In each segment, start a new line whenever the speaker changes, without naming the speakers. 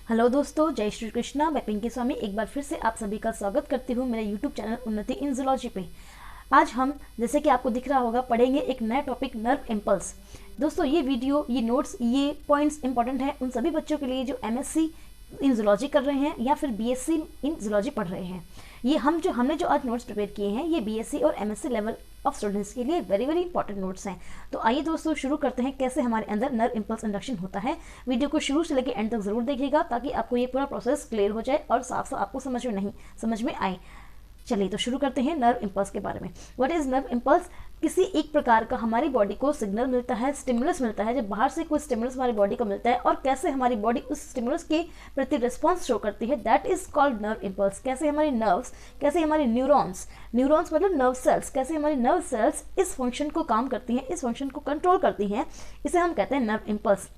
Hello दोस्तों, जय श्री कृष्णा। मैं पिंकी स्वामी एक बार फिर से आप सभी का स्वागत करती हूँ मेरे यूट्यूब चैनल उन्नति इन जूलॉजी पे। आज हम, जैसे कि आपको दिख रहा होगा, पढ़ेंगे एक नया टॉपिक, नर्व इम्पल्स। दोस्तों, ये वीडियो, ये नोट्स, ये पॉइंट्स इंपॉर्टेंट है उन सभी बच्चों के लिए जो एमएससी इन जूलॉजी कर रहे हैं या फिर बीएससी इन जूलॉजी पढ़ रहे हैं। ये हमने जो आज नोट्स प्रिपेयर किए हैं, ये बीएससी और एमएससी लेवल ऑफ स्टूडेंट्स के लिए वेरी वेरी इंपॉर्टेंट नोट्स हैं। तो आइए दोस्तों, शुरू करते हैं कैसे हमारे अंदर नर्व इम्पल्स इंडक्शन होता है। वीडियो को शुरू से लेकर एंड तक जरूर देखिएगा ताकि आपको ये पूरा प्रोसेस क्लियर हो जाए और साफ साफ आपको समझ में आए। चलिए तो शुरू करते हैं नर्व इम्पल्स के बारे में। What is nerve impulse? किसी एक प्रकार का हमारी बॉडी को सिग्नल मिलता है, स्टिमुलस मिलता है। जब बाहर से कोई स्टिमुलस हमारी बॉडी को मिलता है और कैसे हमारी बॉडी उस स्टिमुलस के प्रति रिस्पॉन्स शो करती है, that is called nerve impulse. कैसे हमारी नर्व्स, कैसे हमारी न्यूरॉन्स मतलब नर्व सेल्स, कैसे हमारी नर्व सेल्स इस फंक्शन को काम करती हैं, इस फंक्शन को कंट्रोल करती हैं, इसे हम कहते हैं नर्व इम्पल्स।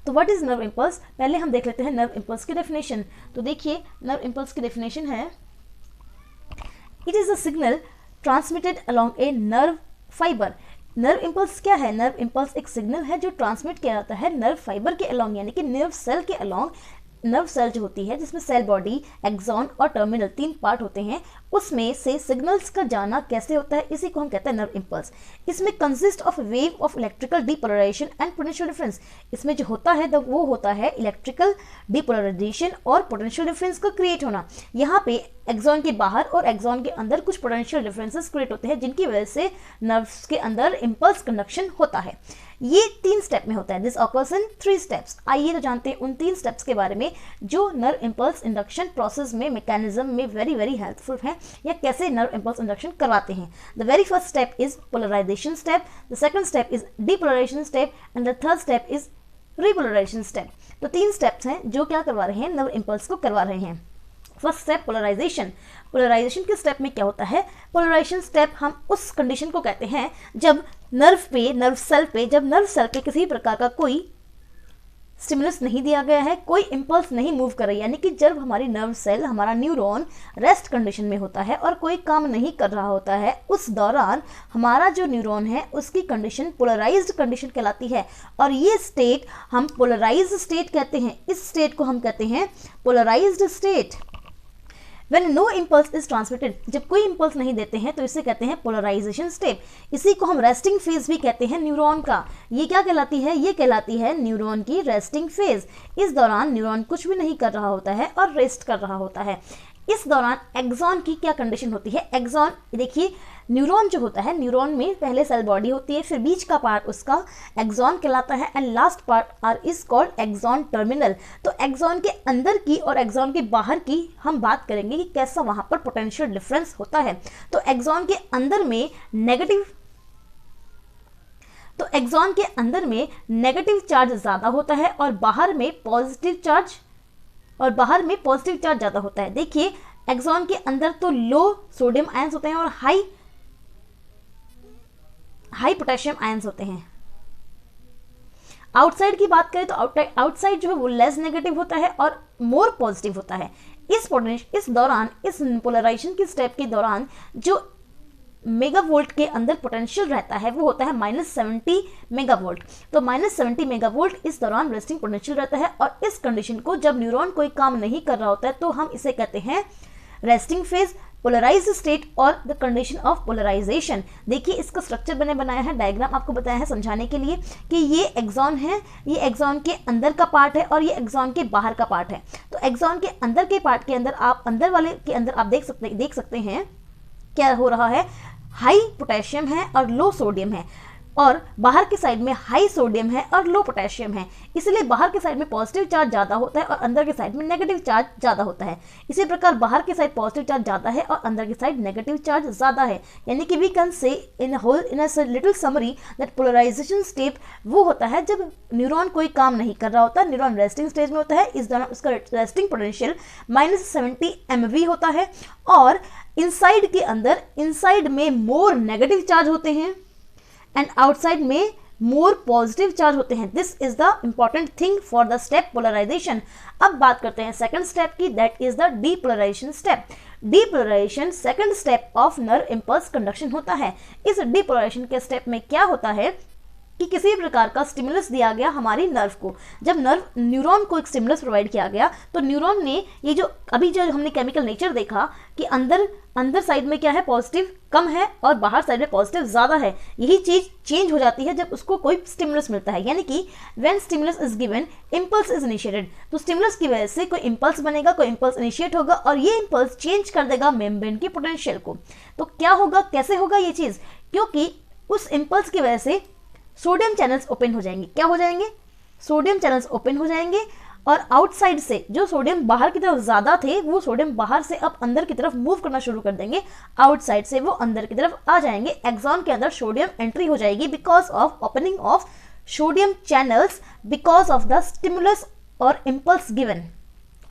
तो व्हाट इज नर्व इम्पल्स? पहले हम देख लेते हैं नर्व इम्पल्स की डेफिनेशन। तो देखिए, नर्व इम्पल्स की डेफिनेशन है, it is a signal transmitted along a nerve fibre. Nerve impulse क्या है? नर्व इम्पल्स एक सिग्नल है जो ट्रांसमिट किया जाता है नर्व फाइबर के अलोंग, यानी कि नर्व सेल के अलोंग। नर्व सेल जो होती है, जिसमें सेल बॉडी, एक्सॉन और टर्मिनल 3 पार्ट होते हैं, उसमें से सिग्नल्स का जाना कैसे होता है, इसी को हम कहते हैं नर्व इम्पल्स। इसमें consist of wave of electrical depolarization and potential difference. इसमें जो होता है वो होता है इलेक्ट्रिकल डीपोलराइजेशन और पोटेंशियल डिफरेंस का क्रिएट होना। यहाँ पे एक्सॉन के बाहर और एक्सॉन के अंदर कुछ पोटेंशियल डिफरेंसेस क्रिएट होते हैं, जिनकी वजह से नर्व्स के अंदर इम्पल्स कंडक्शन होता है। ये 3 स्टेप में होता है। This occurs in 3 steps. आइए तो जानते हैं उन 3 स्टेप्स के बारे में जो नर्व इम्पल्स इंडक्शन प्रोसेस में, मैकेनिज्म में वेरी वेरी हेल्पफुल है, या कैसे नर्व इम्पल्स इंडक्शन करवाते हैं। The very first step is polarization step, the second step is depolarization step and the third step is repolarization step. तो 3 steps हैं जो क्या करवा रहे हैं, नर्व इम्पल्स को करवा रहे हैं। First step polarization. पोलराइजेशन के स्टेप में क्या होता है? पोलराइजेशन स्टेप हम उस कंडीशन को कहते हैं जब नर्व सेल पे किसी प्रकार का कोई स्टिमुलस नहीं दिया गया है, कोई इम्पल्स नहीं मूव कर रही, यानी कि जब हमारी नर्व सेल, हमारा न्यूरॉन रेस्ट कंडीशन में होता है और कोई काम नहीं कर रहा होता है, उस दौरान हमारा जो न्यूरॉन है उसकी कंडीशन पोलराइज्ड कंडीशन कहलाती है। और ये स्टेट हम पोलराइज्ड स्टेट कहते हैं। इस स्टेट को हम कहते हैं polarized state. When no impulse is transmitted, जब कोई इम्पल्स नहीं देते हैं तो इसे कहते हैं पोलराइजेशन स्टेप। इसी को हम रेस्टिंग फेज भी कहते हैं न्यूरॉन का। ये क्या कहलाती है? ये कहलाती है न्यूरॉन की रेस्टिंग फेज। इस दौरान न्यूरॉन कुछ भी नहीं कर रहा होता है और रेस्ट कर रहा होता है। इस दौरान एक्सॉन की क्या कंडीशन होती है? एक्सॉन, देखिए, न्यूरॉन जो होता है, न्यूरॉन में पहले सेल बॉडी होती है, फिर बीच का पार्ट उसका एक्सॉन कहलाता है and last part is called axon terminal. तो एक्सॉन के अंदर की और एक्सॉन के बाहर की हम बात करेंगे कि कैसा वहां पर पोटेंशियल डिफरेंस होता है। तो एक्सॉन के अंदर में नेगेटिव चार्ज ज्यादा होता है और बाहर में पॉजिटिव चार्ज ज्यादा होता है। देखिए, एक्सॉन के अंदर तो लो सोडियम आयंस होते हैं और हाई पोटेशियम आयंस होते हैं। आउटसाइड की बात करें तो आउटसाइड जो है वो लेस नेगेटिव होता है और मोर पॉजिटिव होता है। इस पोलराइजेशन की स्टेप के दौरान जो मेगावोल्ट के अंदर पोटेंशियल रहता है वो होता है -70 मेगावोल्ट। तो -70 मेगावोल्ट इस दौरान रेस्टिंग पोटेंशियल रहता है। और इस कंडीशन को जब न्यूरॉन कोई काम नहीं कर रहा होता है तो हम इसे कहते हैं रेस्टिंग फेज, पोलराइज्ड स्टेट और द कंडीशन ऑफ पोलराइजेशन। देखिए, इसका स्ट्रक्चर मैंने बनाया है, डायग्राम आपको बताया है समझाने के लिए कि ये एक्सॉन है, ये एक्सॉन के अंदर का पार्ट है और ये एक्सॉन के बाहर का पार्ट है। तो एक्सॉन के अंदर के पार्ट के अंदर आप देख सकते हैं क्या हो रहा है। हाई पोटेशियम है और लो सोडियम है, और बाहर की साइड में हाई सोडियम है और लो पोटेशियम है। इसलिए बाहर की साइड में पॉजिटिव चार्ज ज़्यादा होता है और अंदर की साइड में नेगेटिव चार्ज ज़्यादा होता है। इसी प्रकार बाहर की साइड पॉजिटिव चार्ज ज़्यादा है और अंदर की साइड नेगेटिव चार्ज ज़्यादा है। यानी कि we can say in a little summary that polarization step वो होता है जब न्यूरॉन कोई काम नहीं कर रहा होता, न्यूरॉन रेस्टिंग स्टेज में होता है। इस दौरान उसका रेस्टिंग पोटेंशियल -70 MV होता है और इनसाइड में मोर नेगेटिव चार्ज होते हैं एंड आउटसाइड में मोर पॉजिटिव चार्ज होते हैं। This is the important thing for the step polarization. अब बात करते हैं सेकंड स्टेप की, that is the depolarization step. Depolarization second step of nerve impulse conduction होता है। इस डीपोलराइजेशन के स्टेप में क्या होता है कि किसी प्रकार का स्टिमुलस दिया गया हमारी नर्व को। जब न्यूरॉन को एक स्टिमुलस प्रोवाइड किया गया तो न्यूरॉन ने ये जो अभी जो हमने केमिकल नेचर देखा कि अंदर साइड में क्या है, पॉजिटिव कम है और बाहर साइड में पॉजिटिव ज़्यादा है, यही चीज़ चेंज हो जाती है जब उसको कोई स्टिमुलस मिलता है। यानी कि when stimulus is given impulse is initiated, तो स्टिमुलस की वजह से कोई इम्पल्स बनेगा, कोई इम्पल्स इनिशिएट होगा और ये इम्पल्स चेंज कर देगा मेम्ब्रेन की पोटेंशियल को। तो क्या होगा, कैसे होगा ये चीज़, क्योंकि उस इम्पल्स की वजह से सोडियम चैनल्स ओपन हो जाएंगे। क्या हो जाएंगे, सोडियम चैनल्स ओपन हो जाएंगे और आउटसाइड से जो सोडियम बाहर की तरफ ज़्यादा थे वो सोडियम बाहर से अब अंदर की तरफ मूव करना शुरू कर देंगे, आउटसाइड से वो अंदर की तरफ आ जाएंगे। एक्सॉन के अंदर सोडियम एंट्री हो जाएगी because of opening of sodium channels because of the stimulus और इम्पल्स गिवन।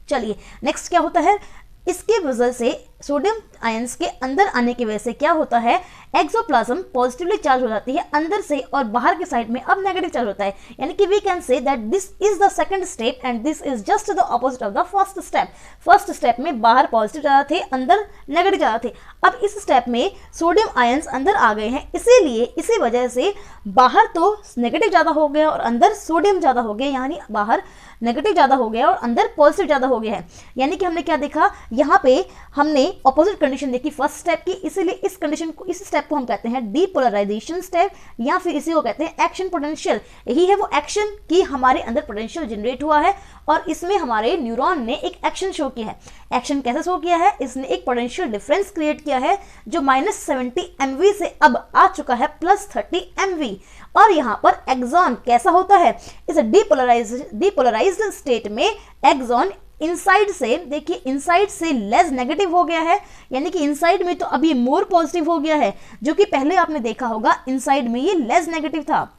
चलिए नेक्स्ट क्या होता है, इसके वजह से सोडियम आयंस के अंदर आने की वजह से क्या होता है, एक्सोप्लाज्म पॉजिटिवली चार्ज हो जाती है अंदर से और बाहर के साइड में अब नेगेटिव चार्ज होता है। यानी कि we can say that this is the second step and this is just the opposite of the first step. First step में बाहर पॉजिटिव जा रहे थे, अंदर नेगेटिव जा रहे थे। अब इस स्टेप में सोडियम आयंस अंदर आ गए हैं, इसीलिए इसी वजह से बाहर तो नेगेटिव ज़्यादा हो गया और अंदर सोडियम ज़्यादा हो गया, यानी बाहर नेगेटिव ज़्यादा हो गया और अंदर पॉजिटिव ज़्यादा हो गया है। यानी कि हमने क्या देखा, यहाँ पे हमने ऑपोजिट कंडीशन देखी फर्स्ट स्टेप की, इसीलिए इस कंडीशन को, इस स्टेप को हम कहते हैं डीपोलराइजेशन स्टेप या फिर इसी को कहते हैं एक्शन पोटेंशियल। यही है वो एक्शन कि हमारे अंदर पोटेंशियल जनरेट हुआ है और इसमें हमारे न्यूरॉन ने एक एक्शन शो किया है। एक्शन कैसे शो किया है, इसने एक पोटेंशियल डिफरेंस क्रिएट किया है जो -70 MV से अब आ चुका है +30 MV। और यहाँ पर एक्सॉन कैसा होता है, इस डीपोलराइज्ड स्टेट में एक्सॉन इनसाइड से, देखिए इनसाइड से लेस नेगेटिव हो गया है, यानी कि इनसाइड में तो अभी मोर पॉजिटिव हो गया है, जो कि पहले आपने देखा होगा इनसाइड में ये लेस नेगेटिव था,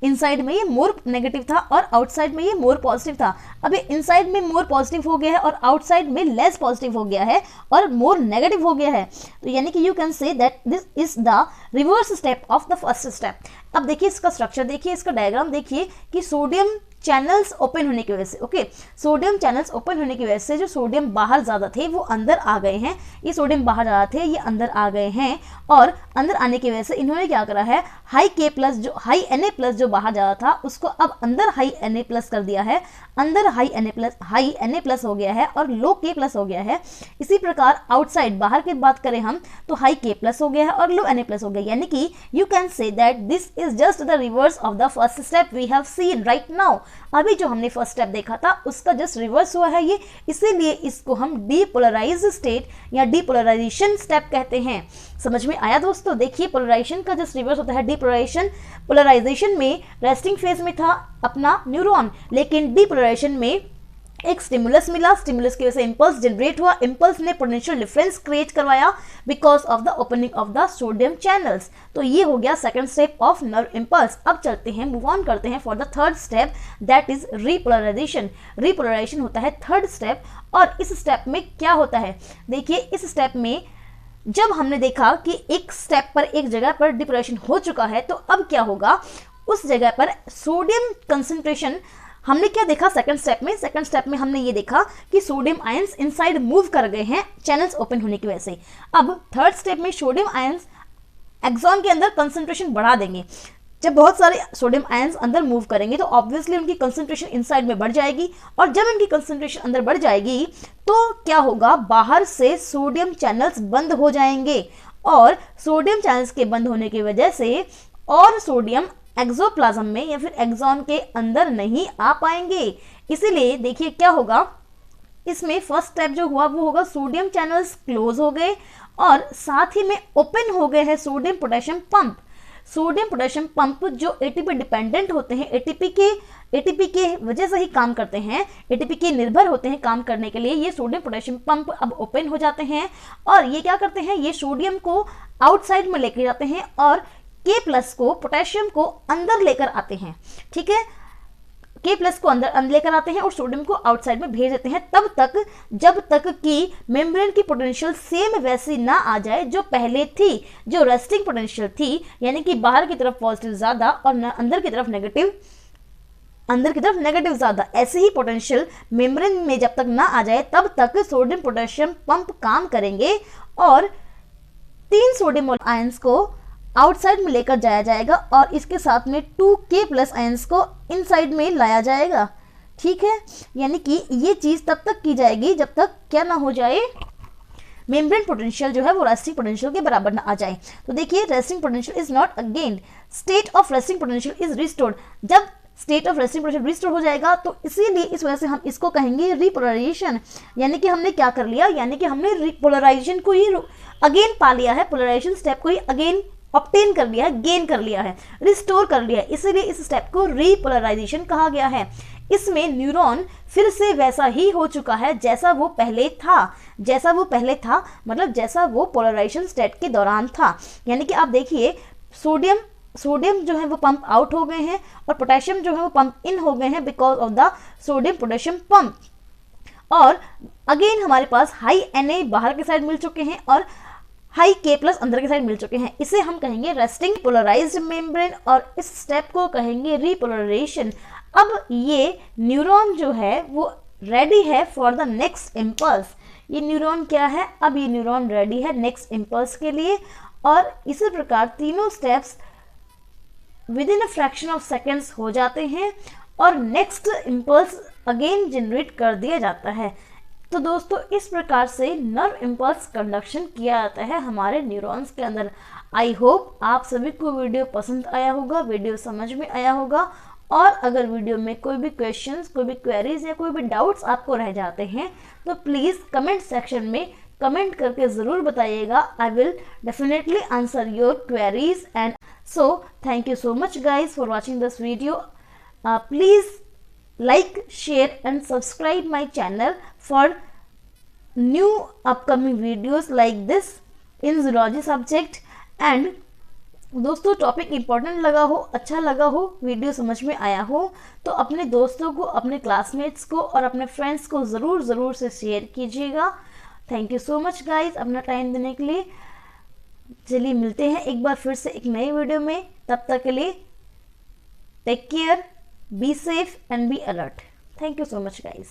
इनसाइड में ये मोर नेगेटिव था और आउटसाइड में ये मोर पॉजिटिव था। अभी इनसाइड में मोर पॉजिटिव हो गया है और आउटसाइड में लेस पॉजिटिव हो गया है और मोर नेगेटिव हो गया है। तो यानी कि you can say that this is the reverse step of the first step. अब देखिए इसका स्ट्रक्चर, देखिए इसका डायग्राम देखिए कि सोडियम चैनल्स ओपन होने की वजह से, ओके, सोडियम चैनल्स ओपन होने की वजह से जो सोडियम बाहर ज़्यादा थे वो अंदर आ गए हैं, ये सोडियम बाहर ज़्यादा थे ये अंदर आ गए हैं और अंदर आने की वजह से इन्होंने क्या करा है, हाई K+ जो हाई Na+ जो बाहर ज़्यादा था उसको अब अंदर हाई Na+ कर दिया है, अंदर हाई Na+ हो गया है और लो K+ हो गया है। इसी प्रकार आउटसाइड बाहर की बात करें हम तो हाई K+ हो गया है और लो Na+ हो गया, यानी कि you can say that this is just the reverse of the first step we have seen right now. अभी जो हमने फर्स्ट स्टेप देखा था उसका जस्ट रिवर्स हुआ है ये, इसीलिए इसको हम डीपोलराइज्ड स्टेट या डीपोलराइजेशन स्टेप कहते हैं। समझ में आया दोस्तों? देखिए पोलराइजेशन का जस्ट रिवर्स होता है डीपोलराइजेशन। पोलराइजेशन में रेस्टिंग फेज में था अपना न्यूरॉन, लेकिन डीपोलराइजेशन में एक स्टिमुलस मिला, स्टिमुलस की वजह से इम्पल्स जनरेट हुआ, इम्पल्स ने पोटेंशियल डिफरेंस क्रिएट करवाया because of the opening of the sodium channels. तो ये हो गया second step of nerve impulse. अब चलते हैं, मूव ऑन करते हैं for the third step, that is repolarisation. Repolarisation होता है थर्ड स्टेप और इस स्टेप में क्या होता है, देखिए इस स्टेप में जब हमने देखा कि एक स्टेप पर एक जगह पर डिपोलराइजेशन हो चुका है तो अब क्या होगा, उस जगह पर सोडियम कंसंट्रेशन हमने क्या देखा सेकंड स्टेप में हमने ये देखा कि सोडियम आयंस इनसाइड मूव कर गए हैं चैनल्स ओपन होने की वजह से। अब थर्ड स्टेप में सोडियम आयंस एक्सॉन के अंदर कंसंट्रेशन बढ़ा देंगे। जब बहुत सारे सोडियम आयंस अंदर मूव करेंगे तो ऑब्वियसली उनकी कंसंट्रेशन इनसाइड में बढ़ जाएगी और जब इनकी कंसंट्रेशन अंदर बढ़ जाएगी तो क्या होगा, बाहर से सोडियम चैनल्स बंद हो जाएंगे और सोडियम चैनल्स के बंद होने की वजह से और सोडियम एक्सोप्लाज्म में या फिर एक्सॉन के अंदर नहीं आ पाएंगे। इसीलिए देखिए क्या होगा, इसमें फर्स्ट स्टेप जो हुआ वो होगा सोडियम चैनल्स क्लोज हो गए और साथ ही में ओपन हो गए हैं sodium potassium pump. Sodium potassium pump जो एटीपी डिपेंडेंट होते हैं, एटीपी के वजह से ही काम करते हैं, एटीपी के निर्भर होते हैं काम करने के लिए, ये सोडियम पोटेशियम पंप अब ओपन हो जाते हैं और ये क्या करते हैं, ये सोडियम को आउटसाइड में लेके जाते हैं और K+ को, पोटेशियम को अंदर लेकर आते हैं। ठीक है, K+ को अंदर लेकर आते हैं और सोडियम को आउटसाइड में भेज देते हैं तब तक जब तक कि मेम्ब्रेन की पोटेंशियल सेम वैसी ना आ जाए जो पहले थी, जो रेस्टिंग पोटेंशियल थी, यानी कि बाहर की तरफ पॉजिटिव ज़्यादा और अंदर की तरफ नेगेटिव ज़्यादा। ऐसे ही पोटेंशियल मेम्ब्रेन में जब तक ना आ जाए तब तक सोडियम पोटेशियम पंप काम करेंगे और 3 सोडियम आयंस को आउटसाइड में लेकर जाया जाएगा और इसके साथ में 2K+ आयंस को इनसाइड में लाया जाएगा। ठीक है, यानी कि ये चीज़ तब तक की जाएगी जब तक क्या ना हो जाए, मेम्ब्रेन पोटेंशियल जो है वो रेस्टिंग पोटेंशियल के बराबर ना आ जाए। तो देखिए, resting potential is not again, state of resting potential is restored. जब state of resting potential restore हो जाएगा तो इसीलिए इस वजह से हम इसको कहेंगे रिपोलराइजेशन। यानी कि हमने क्या कर लिया, यानी कि हमने पोलराइजेशन को ही अगेन पा लिया है, पोलराइजेशन स्टेप को ही अगेन ऑब्टेन कर लिया है, गेन कर लिया है, रिस्टोर कर लिया है, इसीलिए इस स्टेप को रिपोलराइजेशन कहा गया है। इसमें न्यूरॉन फिर से वैसा ही हो चुका है जैसा वो पहले था, जैसा वो पहले था, मतलब जैसा वो पोलराइजेशन स्टेट के दौरान था। यानी कि आप देखिए, सोडियम जो है वो पंप आउट हो गए हैं और पोटेशियम जो है वो पंप इन हो गए हैं because of the sodium potassium pump. और अगेन हमारे पास हाई Na बाहर के साइड मिल चुके हैं और हाई K+ अंदर के साइड मिल चुके हैं। इसे हम कहेंगे रेस्टिंग पोलराइज्ड मेम्ब्रेन और इस स्टेप को कहेंगे रिपोलराइजेशन। अब ये न्यूरॉन जो है वो रेडी है फॉर द नेक्स्ट इम्पल्स। ये न्यूरॉन क्या है, अब ये न्यूरॉन रेडी है नेक्स्ट इम्पल्स के लिए। और इसी प्रकार तीनों steps with in a fraction of seconds हो जाते हैं और नेक्स्ट इम्पल्स अगेन जनरेट कर दिया जाता है। तो दोस्तों, इस प्रकार से नर्व इम्पल्स कंडक्शन किया जाता है हमारे न्यूरॉन्स के अंदर। आई होप आप सभी को वीडियो पसंद आया होगा, वीडियो समझ में आया होगा। और अगर वीडियो में कोई भी क्वेश्चंस, कोई भी क्वेरीज या कोई भी डाउट्स आपको रह जाते हैं तो प्लीज़ कमेंट सेक्शन में कमेंट करके ज़रूर बताइएगा। I will definitely answer your queries. And so thank you so much guys for watching this video. Please like, share and subscribe my channel for new upcoming videos like this in zoology subject. And दोस्तों, topic important लगा हो, अच्छा लगा हो, video समझ में आया हो तो अपने दोस्तों को, अपने क्लासमेट्स को और अपने फ्रेंड्स को ज़रूर से शेयर कीजिएगा। Thank you so much guys अपना टाइम देने के लिए। चलिए मिलते हैं एक बार फिर से एक नई वीडियो में। तब तक के लिए take care, be safe and be alert. Thank you so much guys.